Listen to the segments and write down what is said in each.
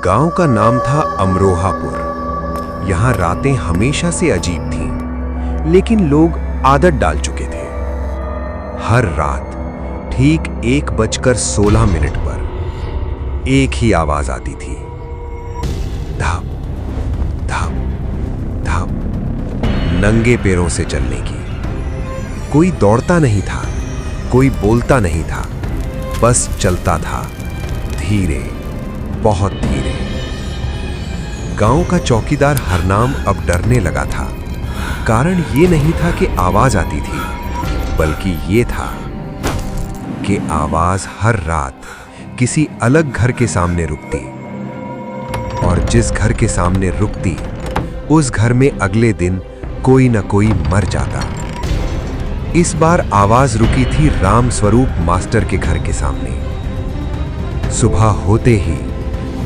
गांव का नाम था अमरोहापुर। यहाँ रातें हमेशा से अजीब थीं, लेकिन लोग आदत डाल चुके थे। हर रात ठीक 1:16 पर एक ही आवाज आती थी, धप धप धप, नंगे पैरों से चलने की। कोई दौड़ता नहीं था, कोई बोलता नहीं था, बस चलता था, धीरे, बहुत धीरे। गांव का चौकीदार हरनाम अब डरने लगा था। कारण ये नहीं था कि आवाज आती थी, बल्कि ये था कि आवाज हर रात किसी अलग घर के सामने रुकती, और जिस घर के सामने रुकती, उस घर में अगले दिन कोई न कोई मर जाता। इस बार आवाज रुकी थी राम स्वरूप मास्टर के घर के सामने। सुबह होते ही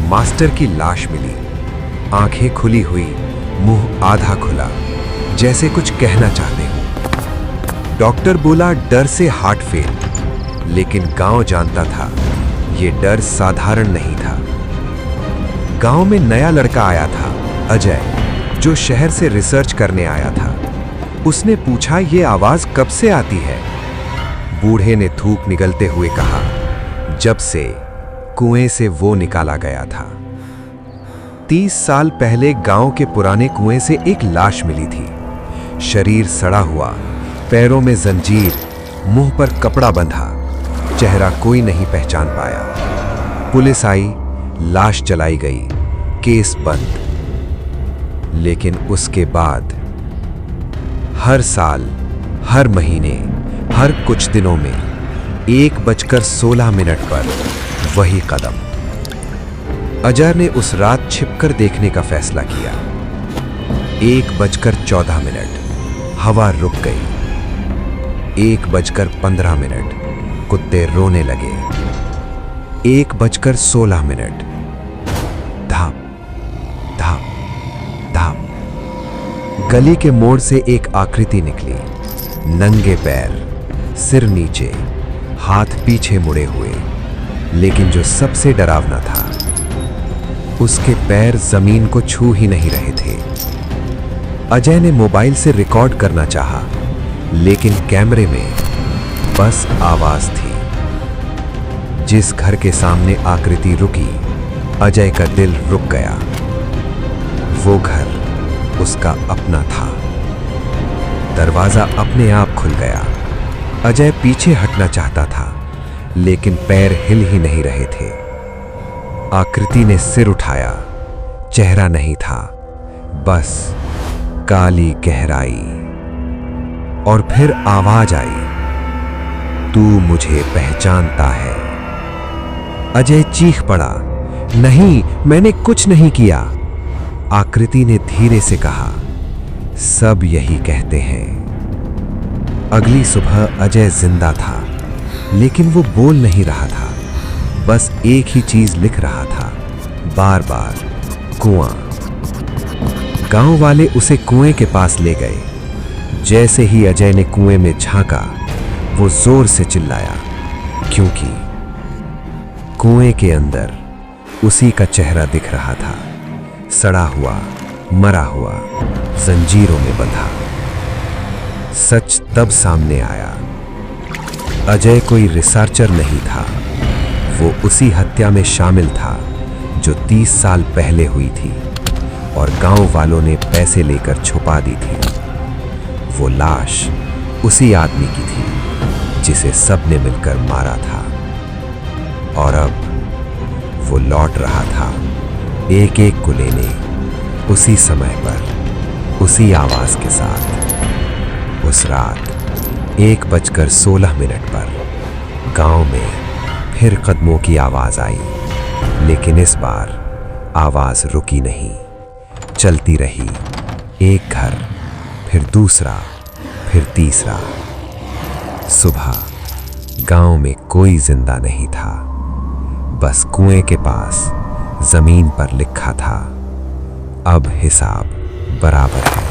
मास्टर की लाश मिली, आंखें खुली हुई, मुंह आधा खुला, जैसे कुछ कहना चाहते हो। डॉक्टर बोला डर से हार्ट फेल, लेकिन गांव जानता था यह डर साधारण नहीं था। गांव में नया लड़का आया था, अजय, जो शहर से रिसर्च करने आया था। उसने पूछा, यह आवाज कब से आती है? बूढ़े ने थूक निगलते हुए कहा, जब से कुएं से वो निकाला गया था। 30 साल पहले गांव के पुराने कुएं से एक लाश मिली थी। शरीर सड़ा हुआ, पैरों में जंजीर, मुंह पर कपड़ा बंधा, चेहरा कोई नहीं पहचान पाया। पुलिस आई, लाश जलाई गई, केस बंद। लेकिन उसके बाद हर साल, हर महीने, हर कुछ दिनों में 1:16 पर वही कदम। अजय ने उस रात छिपकर देखने का फैसला किया। 1:14, हवा रुक गई। 1:15, कुत्ते रोने लगे। 1:16, धाप धाप धाप। गली के मोड़ से एक आकृति निकली, नंगे पैर, सिर नीचे, हाथ पीछे मुड़े हुए। लेकिन जो सबसे डरावना था, उसके पैर जमीन को छू ही नहीं रहे थे। अजय ने मोबाइल से रिकॉर्ड करना चाहा, लेकिन कैमरे में बस आवाज थी। जिस घर के सामने आकृति रुकी, अजय का दिल रुक गया। वो घर उसका अपना था। दरवाजा अपने आप खुल गया। अजय पीछे हटना चाहता था, लेकिन पैर हिल ही नहीं रहे थे। आकृति ने सिर उठाया। चेहरा नहीं था, बस काली गहराई। और फिर आवाज आई, तू मुझे पहचानता है? अजय चीख पड़ा, नहीं, मैंने कुछ नहीं किया। आकृति ने धीरे से कहा, सब यही कहते हैं। अगली सुबह अजय जिंदा था, लेकिन वो बोल नहीं रहा था, बस एक ही चीज लिख रहा था, बार बार, कुआं। गांव वाले उसे कुएं के पास ले गए। जैसे ही अजय ने कुएं में झांका, वो जोर से चिल्लाया, क्योंकि कुएं के अंदर उसी का चेहरा दिख रहा था, सड़ा हुआ, मरा हुआ, जंजीरों में बंधा। सच तब सामने आया। अजय कोई रिसर्चर नहीं था, वो उसी हत्या में शामिल था जो 30 साल पहले हुई थी, और गांव वालों ने पैसे लेकर छुपा दी थी। वो लाश उसी आदमी की थी जिसे सबने मिलकर मारा था, और अब वो लौट रहा था एक एक को लेने, उसी समय पर, उसी आवाज के साथ। उस रात 1:16 पर गांव में फिर कदमों की आवाज आई, लेकिन इस बार आवाज रुकी नहीं, चलती रही। एक घर, फिर दूसरा, फिर तीसरा। सुबह गांव में कोई जिंदा नहीं था, बस कुएं के पास जमीन पर लिखा था, अब हिसाब बराबर है।